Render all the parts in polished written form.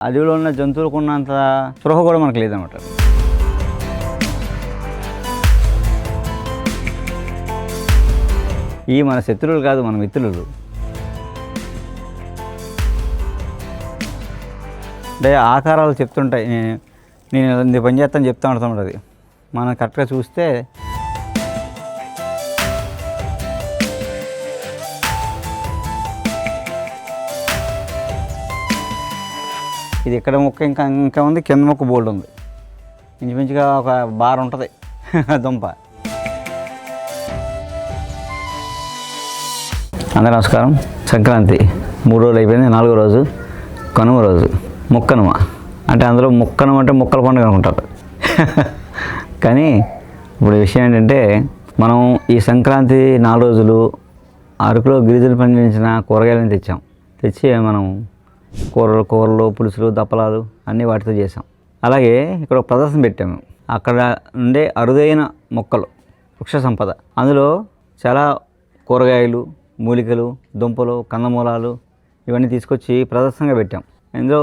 అడవిలో ఉన్న జంతువులకు ఉన్నంత స్పృహ కూడా మనకు లేదన్నమాట. ఈ మన శత్రువులు కాదు, మన మిత్రులు. అంటే ఆకారాలు చెప్తుంటాయి, నేను ఇది పని చేస్తాను చెప్తా ఉంటాను. అది మనం కరెక్ట్గా చూస్తే ఇది ఇక్కడ మొక్క ఇంకా ఉంది, కింద మొక్క బోల్డ్ ఉంది. ఇంచుమించుగా ఒక బార్ ఉంటుంది దుంప. అందరూ నమస్కారం. సంక్రాంతి 3 రోజులు అయిపోయింది. 4వ రోజు కనుమ రోజు. ముక్కనుమ అంటే అందులో ముక్కనుమ అంటే ముక్కల పండుగ అనుకుంటారు. కానీ ఇప్పుడు విషయం ఏంటంటే, మనం ఈ సంక్రాంతి 4 రోజులు అరకులో గిరిజలు పండించిన కూరగాయలను తెచ్చి మనం కూరలు పులుసులు దప్పలాలు అన్నీ వాటితో చేసాం. అలాగే ఇక్కడ ఒక ప్రదర్శన పెట్టాము. అక్కడ ఉండే అరుదైన మొక్కలు, వృక్ష సంపద, అందులో చాలా కూరగాయలు, మూలికలు, దుంపలు, కందమూలాలు ఇవన్నీ తీసుకొచ్చి ప్రదర్శనగా పెట్టాం. ఇందులో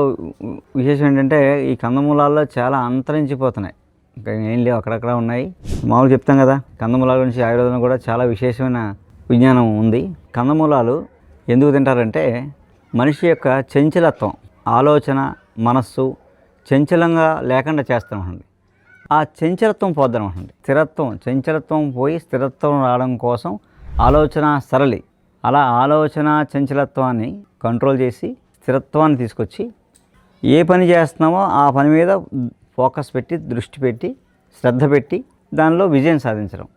విశేషం ఏంటంటే, ఈ కందమూలాల్లో చాలా అంతరించిపోతున్నాయి. ఇంకా ఏం లేవు, అక్కడక్కడ ఉన్నాయి. మామూలు చెప్తాం కదా, కందమూలాల గురించి ఆయుర్వేదంలో కూడా చాలా విశేషమైన విజ్ఞానం ఉంది. కందమూలాలు ఎందుకు తింటారంటే, మనిషి యొక్క చంచలత్వం, ఆలోచన, మనస్సు చంచలంగా లేకుండా చేస్తామండి. ఆ చంచలత్వం పోద్దనమాట. చంచలత్వం పోయి స్థిరత్వం రావడం కోసం ఆలోచన సరళి. అలా ఆలోచన చంచలత్వాన్ని కంట్రోల్ చేసి స్థిరత్వాన్ని తీసుకొచ్చి ఏ పని చేస్తున్నామో ఆ పని మీద ఫోకస్ పెట్టి, దృష్టి పెట్టి, శ్రద్ధ పెట్టి దానిలో విజయం సాధించడం.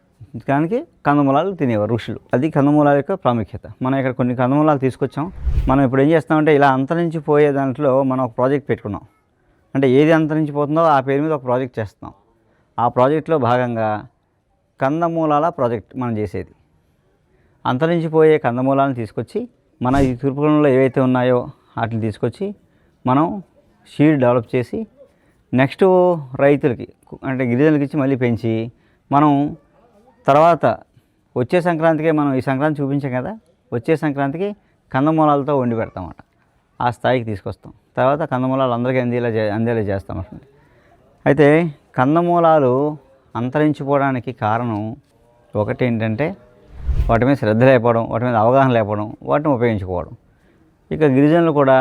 దానికి కందమూలాలు తినేవారు ఋషులు. అది కందమూలాల యొక్క ప్రాముఖ్యత. మనం ఇక్కడ కొన్ని కందమూలాలు తీసుకొచ్చాం. మనం ఇప్పుడు ఏం చేస్తామంటే, ఇలా అంతరించిపోయే దాంట్లో మనం ఒక ప్రాజెక్ట్ పెట్టుకున్నాం. అంటే ఏది అంతరించిపోతుందో ఆ పేరు మీద ఒక ప్రాజెక్ట్ చేస్తున్నాం. ఆ ప్రాజెక్ట్లో భాగంగా కందమూలాల ప్రాజెక్ట్ మనం చేసేది. అంతరించిపోయే కందమూలాలను తీసుకొచ్చి మన ఈ తూర్పుగోదావరిలో ఏవైతే ఉన్నాయో వాటిని తీసుకొచ్చి మనం సీడ్ డెవలప్ చేసి నెక్స్ట్ రైతులకి అంటే గిరిజనులకి ఇచ్చి మళ్ళీ పెంచి మనం తర్వాత వచ్చే సంక్రాంతికి, మనం ఈ సంక్రాంతి చూపించాం కదా, వచ్చే సంక్రాంతికి కందమూలాలతో వండి పెడతామన్నమాట. ఆ స్థాయికి తీసుకొస్తాం. తర్వాత కందమూలాలు అందరికీ అందేలా చేస్తాం. అయితే కందమూలాలు అంతరించిపోవడానికి కారణం ఒకటి ఏంటంటే, వాటి మీద శ్రద్ధ లేకపోవడం, వాటి మీద అవగాహన లేకపోవడం, వాటిని ఉపయోగించుకోవడం. ఇక గిరిజనులు కూడా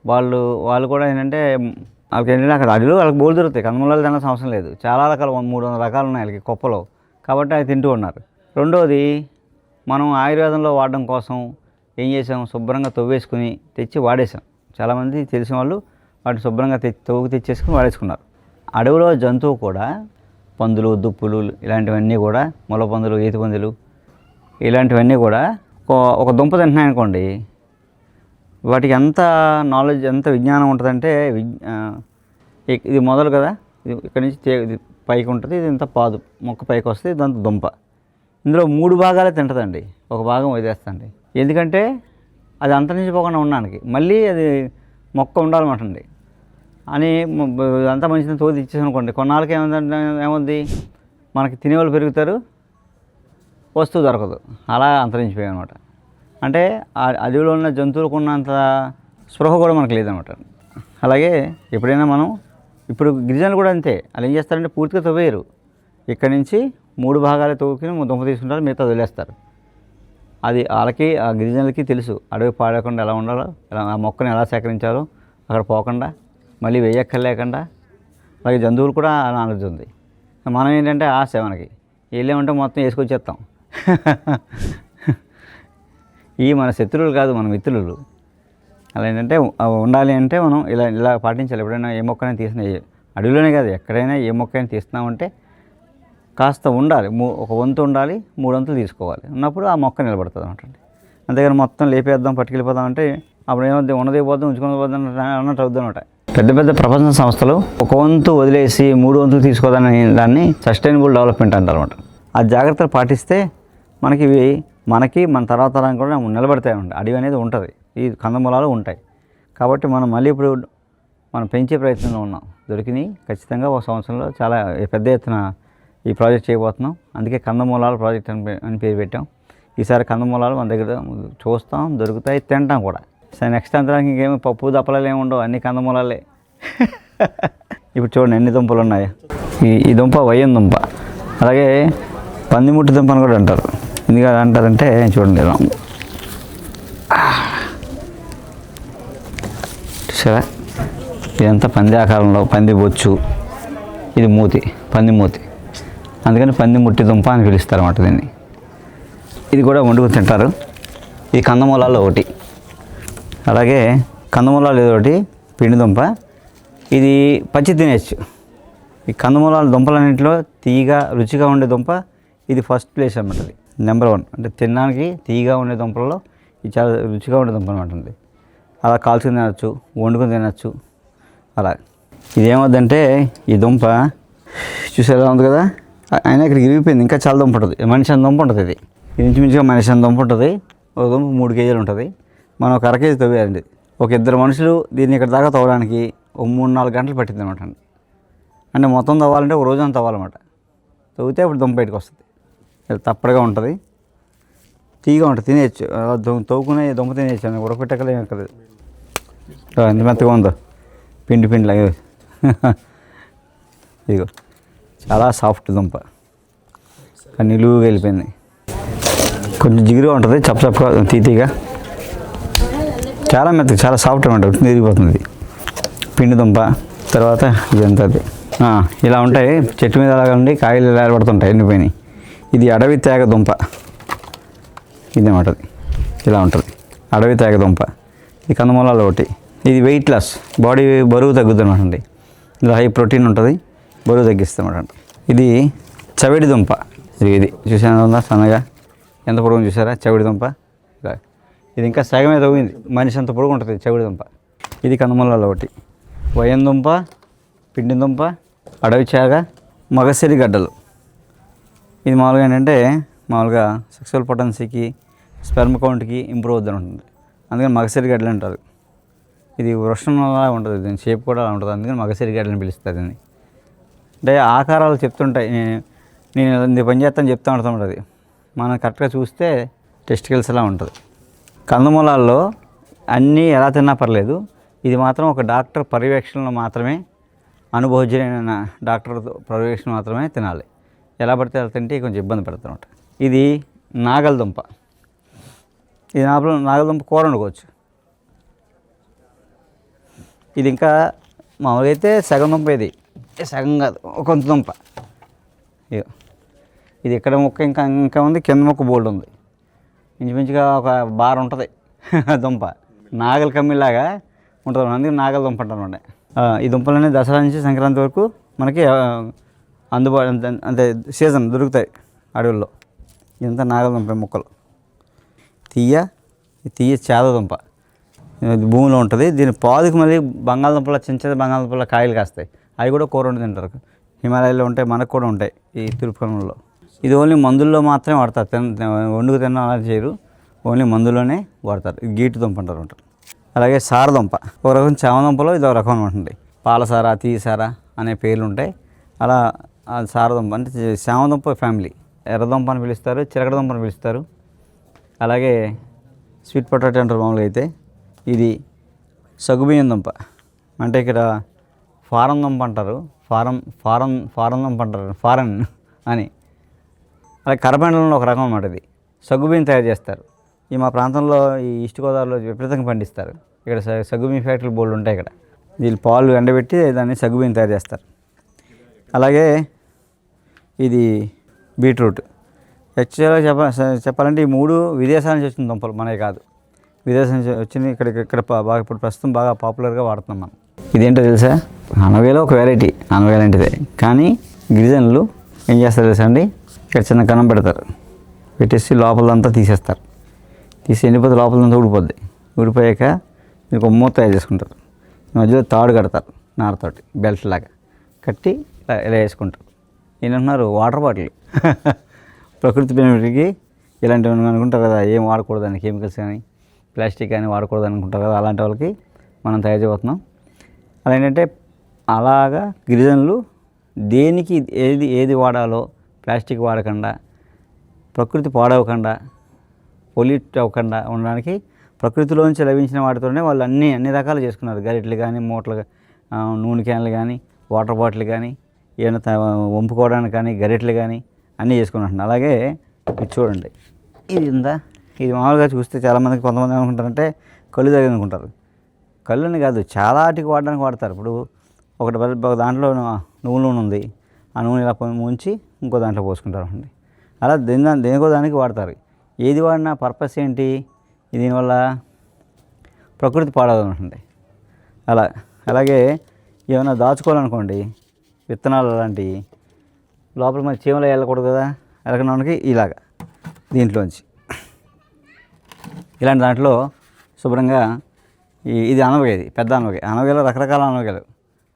వాళ్ళు కూడా ఏంటంటే, వాళ్ళకి ఏంటంటే అక్కడ అడిలో వాళ్ళకి బోల్ దొరుకుతాయి. కందమూలాలు తినాల్సిన అవసరం లేదు. చాలా రకాలు 300 రకాలు ఉన్నాయి వాళ్ళకి కుప్పలో, కాబట్టి అవి తింటూ ఉన్నారు. రెండోది, మనం ఆయుర్వేదంలో వాడడం కోసం ఏం చేసాం, శుభ్రంగా తవ్వేసుకుని తెచ్చి వాడేసాం. చాలామంది తెలిసిన వాళ్ళు వాటిని శుభ్రంగా తెచ్చేసుకుని వాడేసుకున్నారు. అడవిలో జంతువు కూడా పందులు, దుప్పులు ఇలాంటివన్నీ కూడా, మొల పందులు, ఈత పందులు ఇలాంటివన్నీ కూడా ఒక దుంప తింటున్నాయి అనుకోండి, వాటికి ఎంత నాలెడ్జ్, ఎంత విజ్ఞానం ఉంటుందంటే, ఇది మొదలు కదా, ఇది ఇక్కడ నుంచి ఇది పైకి ఉంటుంది, ఇది ఇంత పాదు మొక్క పైకి వస్తుంది, ఇదంతా దుంప. ఇందులో 3 భాగాలే తింటుందండి, ఒక భాగం వదిలేస్తుంది. ఎందుకంటే అది అంతరించిపోకుండా ఉండడానికి, మళ్ళీ అది మొక్క ఉండాలన్నమాట అని అంతా మంచిదని తోది ఇచ్చేసి అనుకోండి, కొన్నాళ్ళకి ఏముంది, మనకి తినేవాళ్ళు పెరుగుతారు, వస్తువు దొరకదు, అలా అంతరించిపోయాయి అనమాట. అంటే అడవిలో ఉన్న జంతువులకు ఉన్నంత స్పృహ కూడా మనకు లేదనమాట. అలాగే ఎప్పుడైనా మనం, ఇప్పుడు గిరిజనులు కూడా అంతే, వాళ్ళు ఏం చేస్తారంటే పూర్తిగా తవ్వేయరు. ఇక్కడి నుంచి 3 భాగాలు తవ్వుకుని దుంప తీసుకుంటారు, మిగతా వదిలేస్తారు. అది వాళ్ళకి, ఆ గిరిజనులకి తెలుసు అడవి పాడకుండా ఎలా ఉండాలో, ఆ మొక్కను ఎలా సేకరించాలో, అక్కడ పోకుండా మళ్ళీ వేయక్కర్లేకుండా. అలాగే జంతువులు కూడా అలా అనుతుంది. మనం ఏంటంటే ఆశ, మనకి వెళ్ళేమంటే మొత్తం వేసుకొచ్చేస్తాం. ఈ మన శత్రువులు కాదు, మన మిత్రులు. అలా ఏంటంటే ఉండాలి అంటే మనం ఇలా పాటించాలి. ఎప్పుడైనా ఏ మొక్కైనా తీసినా, అడవిలోనే కాదు ఎక్కడైనా ఏ మొక్కైనా తీస్తున్నామంటే కాస్త ఉండాలి, ఒక వంతు ఉండాలి, 3 వంతులు తీసుకోవాలి. ఉన్నప్పుడు ఆ మొక్క నిలబడుతుంది అనమాట. అంతేగాని మొత్తం లేపేద్దాం, పట్టుకెళ్ళిపోదాం అంటే అప్పుడు ఏమవుతుంది, ఉన్నదే పోద్దాం, ఉంచుకుని పోద్దాం అన్నట్టు అవుద్ది అనమాట. పెద్ద ప్రపంచ సంస్థలు ఒక వంతు వదిలేసి 3 వంతులు తీసుకోదాన్ని దాన్ని సస్టైనబుల్ డెవలప్మెంట్ అంటారు అనమాట. ఆ జాగ్రత్తలు పాటిస్తే మనకి మన తర్వాత తరానికి కూడా నిలబడతాయి అనమాట. అడవి అనేది ఉంటుంది, ఈ కందమూలాలు ఉంటాయి. కాబట్టి మనం మళ్ళీ ఇప్పుడు మనం పెంచే ప్రయత్నంలో ఉన్నాం. దొరికినాయి ఖచ్చితంగా ఒక సంవత్సరంలో చాలా పెద్ద ఎత్తున ఈ ప్రాజెక్ట్ చేయబోతున్నాం. అందుకే కందమూలాల ప్రాజెక్ట్ అని పేరు పెట్టాం. ఈసారి కందమూలాలు మన దగ్గర చూస్తాం, దొరుకుతాయి, తింటాం కూడా. సరే నెక్స్ట్ అంతరానికి ఇంకేమి పప్పు దప్పలాలు ఏమి ఉండవు, అన్ని కందమూలాలే. ఇప్పుడు చూడండి ఎన్ని దుంపలు ఉన్నాయి. ఈ దుంప వయ్యం దుంప, అలాగే పందిముట్టి దుంప అని కూడా అంటారు. ఎందుకు అంటారంటే చూడండి ఇలా చూసారా, ఇదంతా పంది ఆకారంలో పంది బొచ్చు, ఇది మూతి, పంది మూతి, అందుకని పంది ముట్టి దుంప అని పిలుస్తారు అన్నమాట దీన్ని. ఇది కూడా వండుకొని తింటారు. ఇది కందమూలాల్లో ఒకటి. అలాగే కందమూలాలు ఇది ఒకటి పిండి దుంప, ఇది పచ్చి తినేయచ్చు. ఈ కందమూలాల దుంపలన్నింటిలో తీయగా రుచిగా ఉండే దుంప ఇది ఫస్ట్ ప్లేస్ అన్నమాట. అది నెంబర్ 1. అంటే తినడానికి తీయగా ఉండే దుంపలలో ఇది చాలా రుచిగా ఉండే దుంప అనమాట. ఉంది అలా కాల్చుకుని తినచ్చు, వండుకొని తినచ్చు. అలా ఇదేమవుద్దంటే ఈ దుంప చూసేలా ఉంది కదా, అయినా ఇక్కడ ఇరిగిపోయింది. ఇంకా చాలా దుంప ఉంటుంది, మనిషి అంత దుంప ఉంటుంది. ఇది ఇంచుమించుగా మనిషి అంత దుంప ఉంటుంది. ఒక దుంప 3 కేజీలు ఉంటుంది. మనం ఒక అర కేజీ తవ్వేయాలండి. ఒక 2 మనుషులు దీన్ని ఇక్కడ దాకా తవ్వడానికి ఒక 3-4 గంటలు పట్టింది అనమాట. అంటే మొత్తం తవ్వాలంటే ఒక రోజంతా తవ్వాలన్నమాట. తవ్వితే అప్పుడు దుంప బయటకు వస్తుంది. తప్పడుగా ఉంటుంది, తీగా ఉంటుంది, తినేయచ్చు. తవ్వుకునే దుంప తినేయచ్చు, ఉడకపెట్టకలే కదా. ఎంత మెత్తగా ఉందో, పిండి లాగా. ఇదిగో చాలా సాఫ్ట్ దుంప, నిలువుగా వెళ్ళిపోయింది. కొంచెం జిగురుగా ఉంటుంది, చప్పగా తీతీగా, చాలా మెత్తగా, చాలా సాఫ్ట్ అనమాట. తిరిగిపోతుంది పిండి దుంప. తర్వాత ఇదంతా ఇలా ఉంటాయి. చెట్టు మీద అలాగా ఉండి కాయలు ఇలా ఏర్పడుతుంటాయి, ఎండిపోయినాయి. ఇది అడవి తేగ దుంప, ఇది అన్నమాట. ఇలా ఉంటుంది అడవి తేగ దుంప. ఇది కందమూలాలు ఒకటి. ఇది వెయిట్ లాస్, బాడీ బరువు తగ్గుద్ది అనమాట అండి. ఇందులో హై ప్రోటీన్ ఉంటుంది, బరువు తగ్గిస్తుంది అనమాట. ఇది చవిడి దుంప. ఇది చూసాను సన్నగా ఎంత పొడుగు చూసారా, చవిడి దుంప. ఇది ఇంకా సగమే తవ్వింది, మనిషి అంత పొడుగు ఉంటుంది చవిడి దుంప. ఇది కందమూలాలు ఒకటి. వయం దుంప, పిండి దుంప, అడవి చాగ, మగసిరి గడ్డలు. ఇది మామూలుగా ఏంటంటే మామూలుగా సెక్సువల్ పొటెన్సీకి, స్పెర్మ్ కౌంట్కి ఇంప్రూవ్ అవుద్దని ఉంటుంది. అందుకని మగసిరి గడ్డలు అంటారు. ఇది వృషణంలా ఉంటుంది, దీని షేప్ కూడా అలా ఉంటుంది, అందుకని మగసిరి గడ్డలని పిలుస్తారు దీన్ని. అంటే ఆకారాలు చెప్తుంటాయి. నేను ఇది పని చేస్తాను చెప్తా ఉంటుంది. మనం కరెక్ట్గా చూస్తే టెస్టికల్స్ ఎలా ఉంటుంది. కందమూలాల్లో అన్నీ ఎలా తిన్నా పర్లేదు, ఇది మాత్రం ఒక డాక్టర్ పర్యవేక్షణలో మాత్రమే, అనుభవజ్ఞులైన డాక్టర్ పర్యవేక్షణ మాత్రమే తినాలి. ఎలా పడితే అలా తింటే కొంచెం ఇబ్బంది పడుతుంది అనమాట. ఇది నాగలదుంప. ఇది నాగలదుంప కూర వండుకోవచ్చు. ఇది ఇంకా మామూలుగా అయితే సగం దుంప, ఇది సగం కాదు, కొంత దుంప. ఇది ఇక్కడ ముక్క ఇంకా ఉంది, కింద ముక్క బోల్డ్ ఉంది. ఇంచుమించుగా ఒక బార్ ఉంటుంది దుంప, నాగల కమ్మిలాగా ఉంటుంది. అందుకే నాగల దుంప అంటారు. ఈ దుంపలన్నీ దసరా నుంచి సంక్రాంతి వరకు మనకి అందుబాటు అంటే సీజన్ దొరుకుతాయి అడవుల్లో. ఇదంతా నాగల దుంప ముక్కలు. తీయ చేదదుంప భూమిలో ఉంటుంది. దీని పాదుకు మళ్ళీ బంగాళదుంపల చిన్న బంగాళదుంపల కాయలు కాస్తాయి. అవి కూడా కూర వండి తింటారు. హిమాలయాల్లో ఉంటాయి, మనకు కూడా ఉంటాయి ఈ తిరుపతిలో. ఇది ఓన్లీ మందుల్లో మాత్రమే వాడతారు, వండుకు తిన్న అలా చేయరు, ఓన్లీ మందులోనే వాడతారు. గీటు దుంప అంటారు. అలాగే సారదుంప, ఒక రకం చామదుంపలో ఇది ఒక రకం ఉంటుంది. పాలసార, తీసార అనే పేర్లు ఉంటాయి. అలా సారదుంప అంటే చామదుంప ఫ్యామిలీ. ఎర్రదుంప అని పిలుస్తారు, చిలకడదుంప అని పిలుస్తారు. అలాగే స్వీట్ పొటాటో అంటారు మామూలుగా అయితే. ఇది సగ్గుబియ్యం దుంప, అంటే ఇక్కడ ఫారం దుంప అంటారు, ఫారం దుంప అంటారు, ఫారెన్ అని. అలాగే కరపండలంలో ఒక రకం అన్నమాట. ఇది సగ్గుబియ్యం తయారు చేస్తారు. ఈ మా ప్రాంతంలో ఈ ఈస్ట్ గోదావరిలో విపరీతంగా పండిస్తారు. ఇక్కడ సగ్గుబియ్యం ఫ్యాక్టరీలు బోల్డ్ ఉంటాయి ఇక్కడ. వీళ్ళు పాలు ఎండబెట్టి దాన్ని సగ్గుబియ్యం తయారు చేస్తారు. అలాగే ఇది బీట్రూట్. యాక్చువల్గా చెప్పాలంటే ఈ 3 విదేశాల నుంచి వచ్చిన దుంపలు, మనవి కాదు. విదేశం నుంచి వచ్చింది ఇక్కడ బాగా ఇప్పుడు ప్రస్తుతం బాగా పాపులర్గా వాడుతున్నాం మనం. ఇదేంటో తెలుసా, అనవేలో ఒక వెరైటీ, అనవేలాంటిదే. కానీ గిరిజనులు ఏం చేస్తారు తెలుసా అండి, ఇక్కడ చిన్న కన్నం పెడతారు, పెట్టేసి లోపలంతా తీసేస్తారు. తీసి ఎండిపోతే లోపలంతా ఊడిపోద్ది. ఊడిపోయాక మీకు ఒక మూత తయారు చేసుకుంటారు. ఈ మధ్యలో తాడు కడతారు, నారతోటి బెల్ట్ లాగా కట్టి ఇలా వేసుకుంటారు. ఏంటంటున్నారు, వాటర్ బాటిల్. ప్రకృతి బెనిఫిట్కి ఇలాంటివి అనుకుంటారు కదా, ఏం వాడకూడదని, కెమికల్స్ కానీ ప్లాస్టిక్ కానీ వాడకూడదని అనుకుంటారు కదా, అలాంటి వాళ్ళకి మనం తయారు చేయబోతున్నాం. అలా ఏంటంటే అలాగా గిరిజనులు దేనికి ఏది వాడాలో ప్లాస్టిక్ వాడకుండా, ప్రకృతి పాడవకుండా, పొల్యూట్ అవ్వకుండా ఉండడానికి ప్రకృతిలోంచి లభించిన వాటితోనే వాళ్ళు అన్ని రకాలు చేసుకున్నారు. గరిటెలు కానీ, మూటలు, నూనె క్యాన్లు కానీ, వాటర్ బాటిల్ కానీ, ఏమైనా వంపుకోవడానికి కానీ గరిటెలు కానీ అన్నీ చేసుకున్నాను. అలాగే ఇది చూడండి, ఇది ఉందా, ఇది మామూలుగా చూస్తే చాలామందికి కొంతమంది ఏమనుకుంటారంటే కళ్ళు తగ్గి అనుకుంటారు. కళ్ళుని కాదు, చాలా వాటికి వాడడానికి వాడతారు. ఇప్పుడు ఒక దాంట్లో నువ్వుల నూనె ఉంది, ఆ నూనె ఇలా ముంచి ఇంకో దాంట్లో పోసుకుంటారు అండి. అలా దేనికో దానికి వాడతారు. ఏది వాడినా పర్పస్ ఏంటి, దీనివల్ల ప్రకృతి పాడవుతుంటుంది. అలాగే ఏమైనా దాచుకోవాలనుకోండి, విత్తనాలు అలాంటివి లోపల మరి చీమలు వెళ్ళకూడదు కదా, వెళ్ళకడానికి ఇలాగా దీంట్లోంచి ఇలాంటి దాంట్లో శుభ్రంగా ఇది అనవగా, ఇది పెద్ద అనవగా. అనవగాలో రకరకాల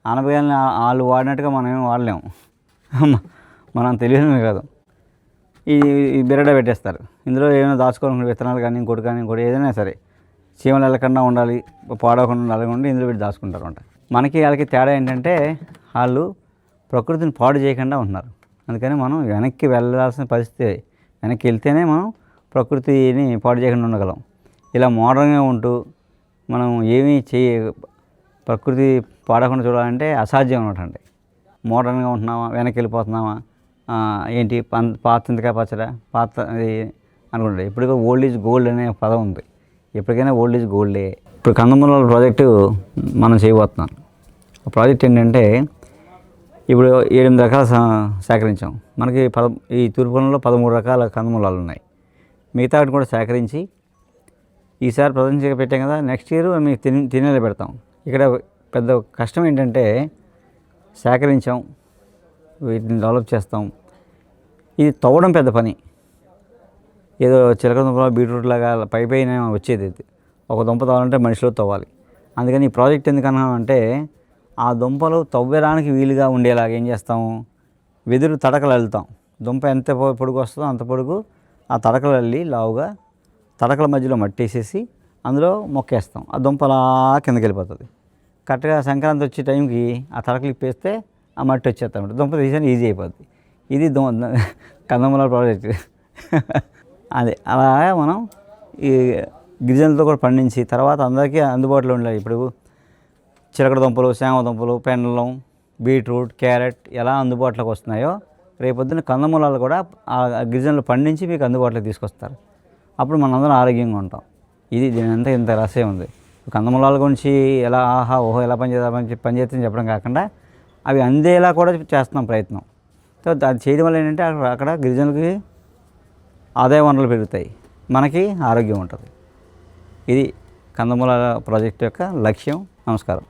అనవగాలని వాళ్ళు వాడినట్టుగా మనం ఏమి వాడలేము, మనం తెలియడమే కాదు. ఈ బిరడ పెట్టేస్తారు. ఇందులో ఏమైనా దాచుకోవాలనుకునే విత్తనాలు కానీ ఇంకోటి ఏదైనా సరే చీమలు వెళ్ళకుండా ఉండాలి, పాడవకుండా ఉండాలి, ఇందులో పెట్టి దాచుకుంటారు అంట. మనకి వాళ్ళకి తేడా ఏంటంటే వాళ్ళు ప్రకృతిని పాడు చేయకుండా ఉంటున్నారు. అందుకని మనం వెనక్కి వెళ్ళాల్సిన పరిస్థితి, వెనక్కి వెళ్తేనే మనం ప్రకృతిని పాడు చేయకుండా ఉండగలం. ఇలా మోడర్న్గా ఉంటూ మనం ఏమీ ప్రకృతి పాడకుండా చూడాలంటే అసాధ్యం అన్నమాట. మోడర్న్గా ఉంటున్నామా, వెనక్కి వెళ్ళిపోతున్నామా, ఏంటి పాత చింతకాయ పచ్చడా, పాత అది అనుకుంటే ఇప్పటికీ ఓల్డ్ ఈజ్ గోల్డ్ అనే పదం ఉంది. ఎప్పటికైనా ఓల్డ్ ఈజ్ గోల్డే. ఇప్పుడు కందమూలాల ప్రాజెక్టు మనం చేయబోతున్నాం. ఆ ప్రాజెక్ట్ ఏంటంటే ఇప్పుడు 8 రకాలు సేకరించాం. మనకి ఈ తూర్పుకొండలో 13 రకాల కందమూలాలు ఉన్నాయి. మిగతా వాటిని కూడా సేకరించి ఈసారి ప్రదర్శనగా పెట్టాం కదా, నెక్స్ట్ ఇయర్ మీకు తినేలా పెడతాం. ఇక్కడ పెద్ద కష్టం ఏంటంటే సేకరించాం, వీటిని డెవలప్ చేస్తాం. ఇది తవ్వడం పెద్ద పని. ఏదో చిలక దుంపలో బీట్రూట్ లాగా పైన వచ్చేది. ఇది ఒక దుంప తవ్వాలంటే మనిషిలో తవ్వాలి. అందుకని ఈ ప్రాజెక్ట్ ఎందుకన్నామంటే ఆ దుంపలు తవ్వడానికి వీలుగా ఉండేలాగా ఏం చేస్తాము, వెదురు తడకలు అల్లుతాం. దుంప ఎంత పొడుగు వస్తుందో అంత పొడుగు ఆ తడకలు అల్లి లావుగా తడకల మధ్యలో మట్టి వేసేసి అందులో మొక్కేస్తాం. ఆ దుంప అలా కిందకి వెళ్ళిపోతుంది. కరెక్ట్గా సంక్రాంతి వచ్చే టైంకి ఆ తడకలు ఇప్పేస్తే ఆ మట్టి వచ్చేస్తాం. దుంప తీసాను ఈజీ అయిపోద్ది. ఇది కందమూలాల ప్రాజెక్ట్. అదే అలా మనం ఈ గిరిజనులతో కూడా పండించి తర్వాత అందరికీ అందుబాటులో ఉండాలి. ఇప్పుడు చిలకడ దుంపలు, సేమ దుంపలు, పెండలం, బీట్రూట్, క్యారెట్ ఎలా అందుబాటులోకి వస్తున్నాయో రేపొద్దున కందమూలాలు కూడా ఆ గిరిజనులు పండించి మీకు అందుబాటులోకి తీసుకొస్తారు. అప్పుడు మనందరం ఆరోగ్యంగా ఉంటాం. దీనంతా ఇంత రహస్యం ఉంది. కందమూలాల గురించి ఎలా ఎలా పనిచేస్తుందని చెప్పడం కాకుండా అవి అందేలా కూడా చేస్తున్నాం ప్రయత్నం. అది చేయడం వల్ల ఏంటంటే అక్కడ గిరిజనులకి ఆదాయ వనరులు పెరుగుతాయి, మనకి ఆరోగ్యం ఉంటుంది. ఇది కందమూలాల ప్రాజెక్టు యొక్క లక్ష్యం. నమస్కారం.